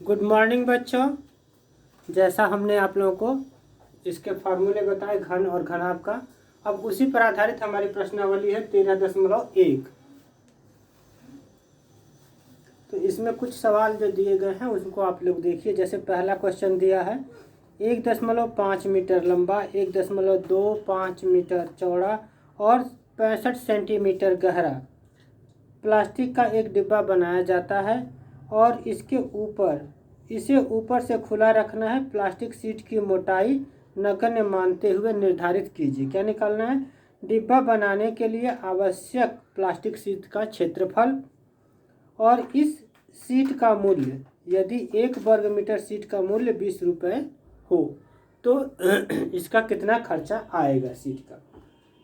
Good morning बच्चों। जैसा हमने आप लोगों को इसके फार्मूले बताए घन और घनाभ का, अब उसी पर आधारित हमारी प्रश्नावली है 13.1। तो इसमें कुछ सवाल जो दिए गए हैं उसको आप लोग देखिए। जैसे पहला क्वेश्चन दिया है 1.5 मीटर लंबा, 1.25 मीटर चौड़ा और 65 सेंटीमीटर गहरा प्लास्टिक का एक डिब्बा बनाया जाता है और इसे ऊपर से खुला रखना है। प्लास्टिक शीट की मोटाई नगण्य मानते हुए निर्धारित कीजिए। क्या निकालना है? डिब्बा बनाने के लिए आवश्यक प्लास्टिक शीट का क्षेत्रफल और इस शीट का मूल्य। यदि 1 वर्ग मीटर शीट का मूल्य 20 रुपये हो तो इसका कितना खर्चा आएगा शीट का।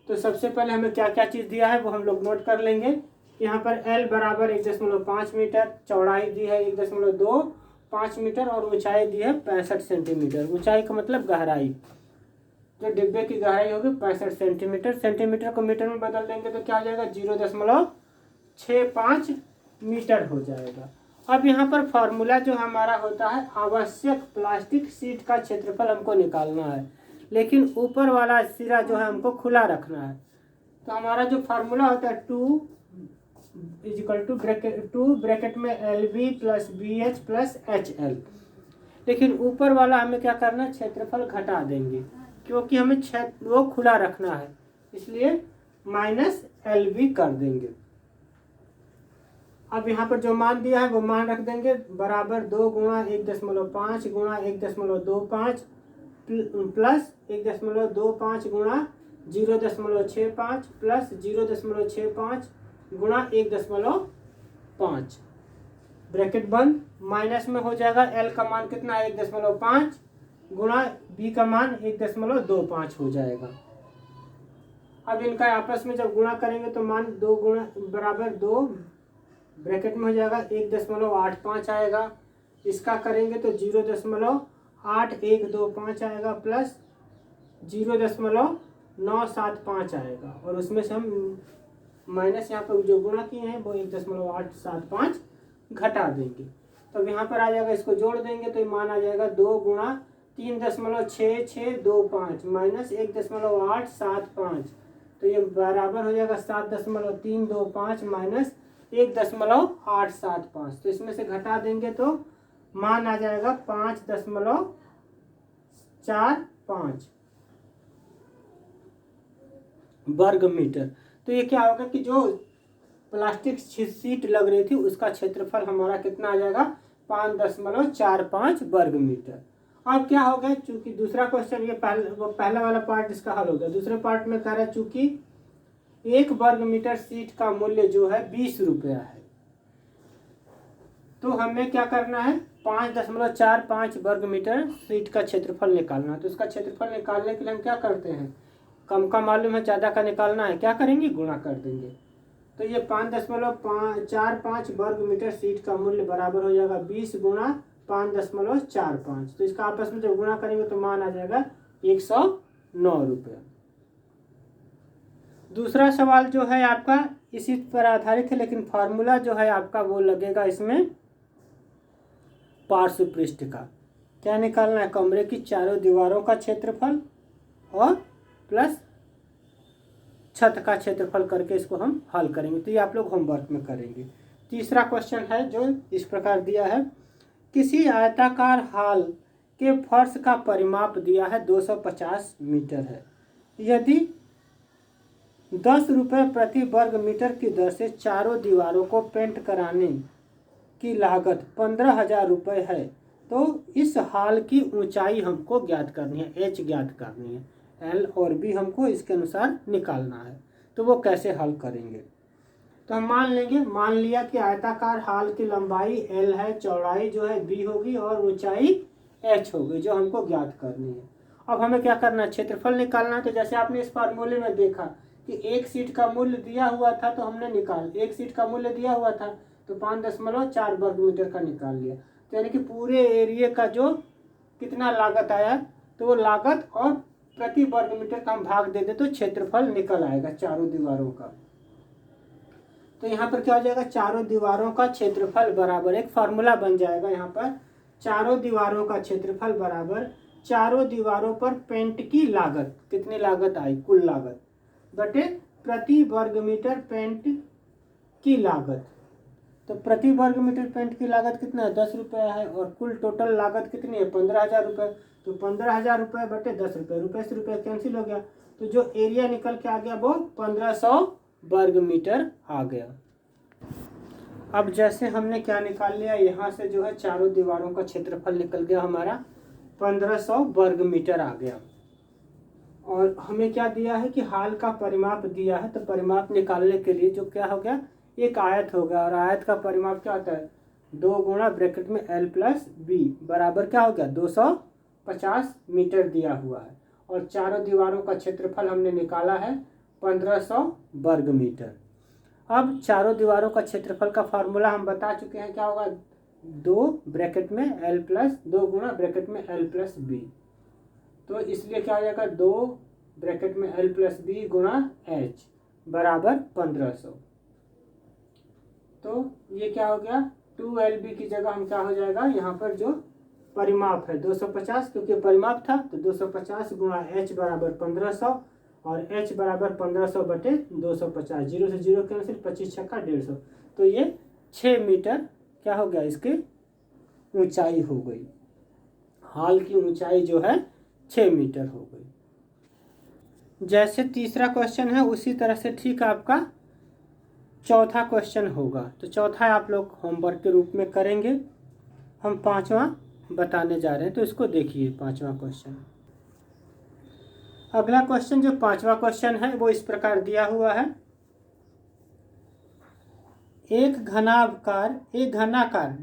तो सबसे पहले हमें क्या क्या चीज़ दिया है वो हम लोग नोट कर लेंगे। यहाँ पर L बराबर 1.5 मीटर, चौड़ाई दी है 1.25 मीटर और ऊंचाई दी है 65 सेंटीमीटर। ऊंचाई का मतलब गहराई, जो डिब्बे की गहराई होगी 65 सेंटीमीटर। सेंटीमीटर को मीटर में बदल देंगे तो क्या हो जाएगा? 0.65 मीटर हो जाएगा। अब यहाँ पर फॉर्मूला जो हमारा होता है, आवश्यक प्लास्टिक शीट का क्षेत्रफल हमको निकालना है, लेकिन ऊपर वाला सिरा जो है हमको खुला रखना है। तो हमारा जो फार्मूला होता है 2 ब्रैकेट में LB plus BH plus HL। लेकिन ऊपर वाला हमें क्या करना है? क्षेत्रफल घटा देंगे, क्योंकि हमें वो खुला रखना है, इसलिए -LB कर देंगे। अब यहाँ पर जो मान दिया है वो मान रख देंगे, बराबर 2 गुणा 1.5 गुणा 1.25 प्लस 1.25 गुणा 0.65 प्लस 0.65 गुणा 1.5 ब्रैकेट बंद। माइनस में हो जाएगा L का मान कितना है? 1.5 गुणा B का मान 1.25 हो जाएगा। अब इनका आपस में जब गुणा करेंगे तो मान 2 गुणा बराबर 2 ब्रैकेट में हो जाएगा 1.85 आएगा। इसका करेंगे तो 0.8125 आएगा प्लस 0.975 आएगा, और उसमें से हम माइनस यहाँ पर जो गुणा किए हैं वो 1.875 घटा देंगे। तो यहाँ पर आ जाएगा, इसको जोड़ देंगे तो मान आ जाएगा 2 गुणा 3.6625 माइनस 1.875, तो ये बराबर हो जाएगा 7.325 माइनस 1.875। तो इसमें से घटा देंगे तो मान आ जाएगा 5.45 वर्ग मीटर। तो ये क्या होगा कि जो प्लास्टिक शीट लग रही थी उसका क्षेत्रफल हमारा कितना आ जाएगा? 5.45 वर्ग मीटर। अब क्या हो गया, चूंकि दूसरा क्वेश्चन ये पहला वाला पार्ट इसका हल हो गया। दूसरे पार्ट में कह रहा है चूंकि 1 वर्ग मीटर शीट का मूल्य जो है 20 रुपया है, तो हमें क्या करना है? 5.45 वर्ग मीटर शीट का क्षेत्रफल निकालना है। तो इसका क्षेत्रफल निकालने के लिए हम क्या करते हैं? कम का मालूम है, ज़्यादा का निकालना है, क्या करेंगे? गुणा कर देंगे। तो ये 5.45 वर्ग मीटर शीट का मूल्य बराबर हो जाएगा 20 गुणा 5.45। तो इसका आपस में जब गुणा करेंगे तो मान आ जाएगा 109 रुपया। दूसरा सवाल जो है आपका इसी पर आधारित है, लेकिन फार्मूला जो है आपका वो लगेगा इसमें पार्श्व पृष्ठ का। क्या निकालना है? कमरे की चारों दीवारों का क्षेत्रफल और प्लस छत का क्षेत्रफल करके इसको हम हल करेंगे। तो ये आप लोग होमवर्क में करेंगे। तीसरा क्वेश्चन है जो इस प्रकार दिया है, किसी आयताकार हॉल के फर्श का परिमाप दिया है 250 मीटर है। यदि 10 रुपये प्रति वर्ग मीटर की दर से चारों दीवारों को पेंट कराने की लागत 15,000 रुपये है, तो इस हॉल की ऊंचाई हमको ज्ञात करनी है, H ज्ञात करनी है, L और B हमको इसके अनुसार निकालना है। तो वो कैसे हल करेंगे? तो हम मान लिया कि आयताकार हॉल की लंबाई L है, चौड़ाई जो है B होगी और ऊंचाई H होगी, जो हमको ज्ञात करनी है। अब हमें क्या करना है? क्षेत्रफल निकालना है। तो जैसे आपने इस फार्मूले में देखा कि एक सीट का मूल्य दिया हुआ था, तो हमने एक सीट का मूल्य दिया हुआ था तो 5.4 वर्ग मीटर का निकाल लिया। तो यानी कि पूरे एरिया का जो कितना लागत आया, तो वो लागत और प्रति वर्ग मीटर का हम भाग दे दे तो क्षेत्रफल निकल आएगा चारों दीवारों का। तो यहाँ पर क्या हो जाएगा? चारों दीवारों का क्षेत्रफल बराबर एक फार्मूला बन जाएगा यहाँ पर चारों दीवारों का क्षेत्रफल बराबर चारों दीवारों पर पेंट की लागत, कितनी लागत आई, कुल लागत, बटे प्रति वर्ग मीटर पेंट की लागत। तो प्रति वर्ग मीटर पेंट की लागत कितना है, 10 रुपये है, और कुल टोटल लागत कितनी है, 15,000 रुपये। तो 15,000 रुपये बटे 10 रुपये, रुपये से रुपये कैंसिल हो गया, तो जो एरिया निकल के आ गया वो 1500 वर्ग मीटर आ गया। अब जैसे हमने क्या निकाल लिया, यहाँ से जो है चारों दीवारों का क्षेत्रफल निकल गया हमारा 1500 वर्ग मीटर आ गया। और हमें क्या दिया है कि हाल का परिमाप दिया है, तो परिमाप निकालने के लिए जो क्या हो गया, एक आयत होगा, और आयत का परिमाप क्या होता है, 2 गुणा ब्रैकेट में l प्लस बी बराबर क्या हो गया, 250 मीटर दिया हुआ है। और चारों दीवारों का क्षेत्रफल हमने निकाला है 1500 वर्ग मीटर। अब चारों दीवारों का क्षेत्रफल का फार्मूला हम बता चुके हैं, क्या होगा, 2 ब्रैकेट में l प्लस 2 गुणा ब्रैकेट में l प्लस बी। तो इसलिए क्या हो जाएगा, 2 ब्रैकेट में l प्लस बी गुणा h बराबर 1500। तो ये क्या हो गया, 2lb की जगह हम क्या हो जाएगा, यहाँ पर जो परिमाप है 250, क्योंकि परिमाप था, तो 250 गुणा h बराबर 1500, और h बराबर 1500 बटे 250, 0 से 0 कैंसिल, 25 छक्का 150। तो ये 6 मीटर क्या हो गया, इसकी ऊंचाई हो गई, हाल की ऊंचाई जो है 6 मीटर हो गई। जैसे तीसरा क्वेश्चन है उसी तरह से ठीक आपका चौथा क्वेश्चन होगा। तो चौथा आप लोग होमवर्क के रूप में करेंगे, हम पांचवा बताने जा रहे हैं, तो इसको देखिए पांचवा क्वेश्चन। अगला क्वेश्चन जो पांचवा क्वेश्चन है वो इस प्रकार दिया हुआ है, एक घनाकार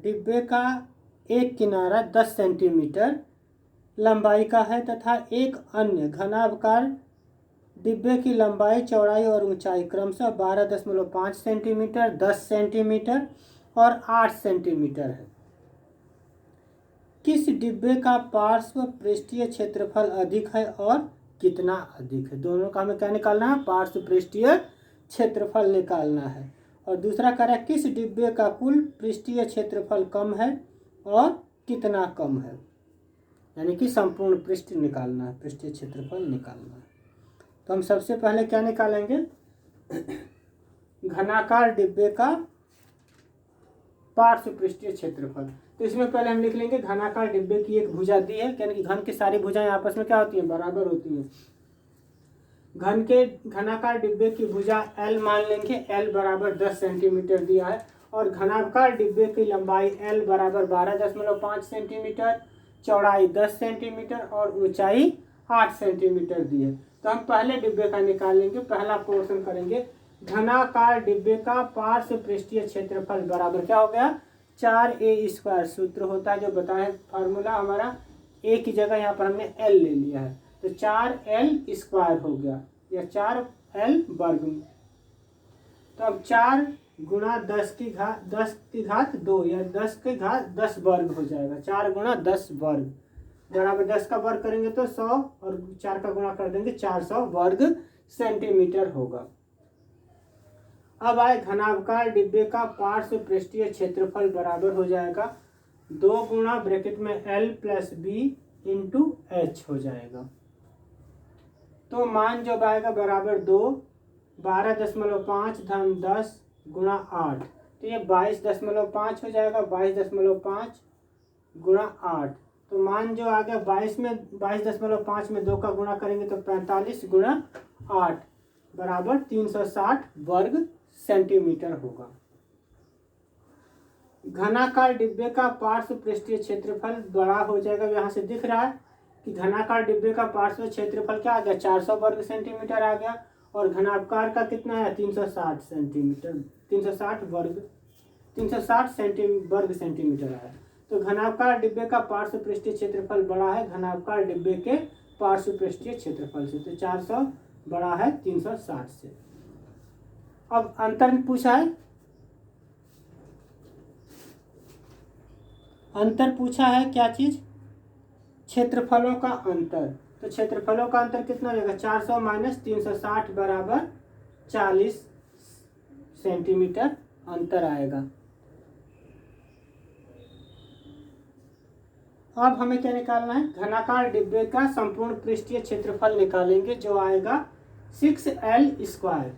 डिब्बे का एक किनारा 10 सेंटीमीटर लंबाई का है तथा एक अन्य घनाकार डिब्बे की लंबाई, चौड़ाई और ऊंचाई क्रमशः 12.5 सेंटीमीटर, 10 सेंटीमीटर और 8 सेंटीमीटर है। किस डिब्बे का पार्श्व पृष्ठीय क्षेत्रफल अधिक है और कितना अधिक है? दोनों का हमें क्या निकालना है, पार्श्व पृष्ठीय क्षेत्रफल निकालना है। और दूसरा कह रहा है किस डिब्बे का कुल पृष्ठीय क्षेत्रफल कम है और कितना कम है, यानी कि संपूर्ण पृष्ठ निकालना है, पृष्ठीय क्षेत्रफल निकालना है। तो हम सबसे पहले क्या निकालेंगे, घनाकार डिब्बे का पार्श्व पृष्ठीय क्षेत्रफल। तो इसमें पहले हम लिख लेंगे घनाकार डिब्बे की एक भुजा दी है, यानी कि घन की सारी भुजाएं आपस में क्या होती हैं, बराबर होती हैं। घनाकार डिब्बे की भुजा L मान लेंगे, L बराबर 10 सेंटीमीटर दिया है, और घनाकार डिब्बे की लंबाई L बराबर 12.5 सेंटीमीटर, चौड़ाई 10 सेंटीमीटर और ऊंचाई 8 सेंटीमीटर दी है। तो हम पहले डिब्बे का निकालेंगे, पहला पोर्शन करेंगे, घनाकार डिब्बे का पार्श्व पृष्ठीय क्षेत्रफल बराबर क्या हो गया, 4a² सूत्र होता है जो बताया फार्मूला हमारा, a की जगह यहाँ पर हमने l ले लिया है, तो 4l² हो गया, या 4l वर्ग। तो अब 4 गुणा 10 की घात 2 या 10 की घात 10 वर्ग हो जाएगा, 4 गुणा 10 वर्ग बराबर 10 का वर्ग करेंगे तो 100, और 4 का गुणा कर देंगे 400 वर्ग सेंटीमीटर होगा। अब आए घनाकार डिब्बे का पार्श्व पृष्ठीय क्षेत्रफल बराबर हो जाएगा 2 गुणा ब्रैकेट में l plus b into h हो जाएगा। तो मान जो आएगा बराबर 2, 12.5 धन 10 गुणा 8, तो ये 22.5 हो जाएगा, 22.5 गुणा 8। तो मान जो आ गया 22.5 में 2 का गुणा करेंगे तो 45 गुणा 8 बराबर 360 वर्ग सेंटीमीटर होगा। घनाकार डिब्बे का पार्श्व पृष्ठीय क्षेत्रफल बड़ा हो जाएगा, यहाँ से दिख रहा है कि घनाकार डिब्बे का पार्श्व क्षेत्रफल क्या आ गया, 400 वर्ग सेंटीमीटर आ गया, और घनाकार का कितना है, 360 सेंटीमीटर, 360 वर्ग सेंटीमीटर आया। तो घनाकार डिब्बे का पार्श्व पृष्ठीय क्षेत्रफल बड़ा है घनाकार डिब्बे के पार्श्व पृष्ठीय क्षेत्रफल से, तो 400 बड़ा है 360 से। अब अंतर पूछा है, अंतर पूछा है क्या चीज, क्षेत्रफलों का अंतर। तो क्षेत्रफलों का अंतर कितना हो जाएगा, 400 माइनस 360 बराबर 40 सेंटीमीटर अंतर आएगा। अब हमें क्या निकालना है, घनाकार डिब्बे का संपूर्ण पृष्ठीय क्षेत्रफल निकालेंगे जो आएगा 6L²।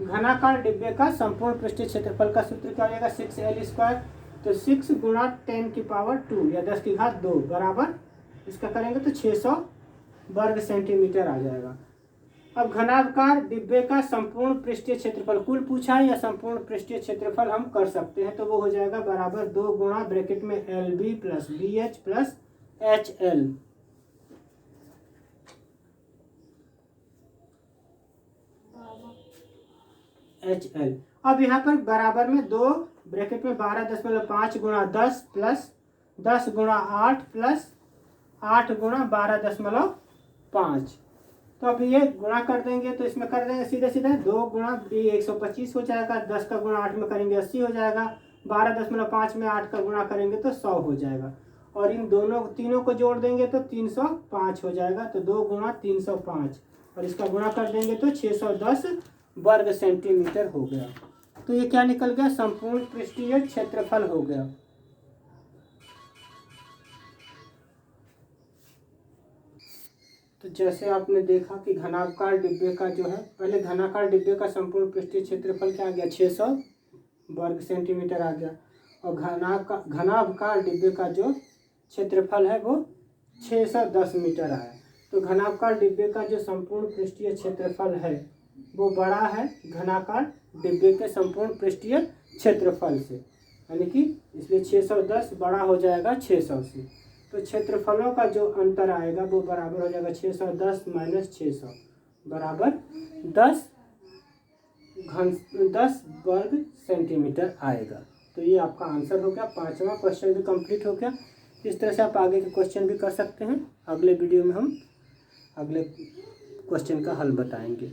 घनाकार डिब्बे का संपूर्ण पृष्ठीय क्षेत्रफल का सूत्र क्या हो जाएगा, 6L²। तो 6 गुणा 10⁻² या 10⁻2 बराबर इसका करेंगे तो 600 वर्ग सेंटीमीटर आ जाएगा। अब घनाकार डिब्बे का संपूर्ण पृष्ठीय क्षेत्रफल कुल पूछा है या संपूर्ण पृष्ठीय क्षेत्रफल हम कर सकते हैं, तो वो हो जाएगा बराबर 2 गुणा ब्रैकेट में LB + BH + HL। HL। अब यहाँ पर बराबर में 2 ब्रैकेट में 12.5 गुणा 10 प्लस 10 गुणा 8 प्लस 8 गुणा 12.5। तो अब ये गुणा कर देंगे तो इसमें कर देंगे सीधे सीधे 2 गुणा 125 हो जाएगा, 10 का गुणा 8 में करेंगे 80 हो जाएगा, 12.5 में 8 का गुणा करेंगे तो 100 हो जाएगा, और इन दोनों तीनों को जोड़ देंगे तो 305 हो जाएगा। तो 2 गुणा 305 और इसका गुणा कर देंगे तो 610 वर्ग सेंटीमीटर हो गया। तो ये क्या निकल गया, संपूर्ण पृष्ठीय क्षेत्रफल हो गया। तो जैसे आपने देखा कि घनाकार डिब्बे का जो है, पहले घनाकार डिब्बे का संपूर्ण पृष्ठीय क्षेत्रफल क्या आ गया, 600 वर्ग सेंटीमीटर आ गया, और घनाकार डिब्बे का जो क्षेत्रफल है वो 610 मीटर आया। तो घनाकार डिब्बे का जो संपूर्ण पृष्ठीय क्षेत्रफल है वो बड़ा है घनाकार डिब्बे के संपूर्ण पृष्ठीय क्षेत्रफल से, यानी कि इसलिए 610 बड़ा हो जाएगा 600 से। तो क्षेत्रफलों का जो अंतर आएगा वो बराबर हो जाएगा 610 - 600 बराबर 10 वर्ग सेंटीमीटर आएगा। तो ये आपका आंसर हो गया। 5वां क्वेश्चन भी कंप्लीट हो गया। इस तरह से आप आगे के क्वेश्चन भी कर सकते हैं। अगले वीडियो में हम अगले क्वेश्चन का हल बताएंगे।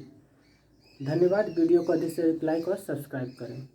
धन्यवाद। वीडियो को अधिक से अधिक लाइक और सब्सक्राइब करें।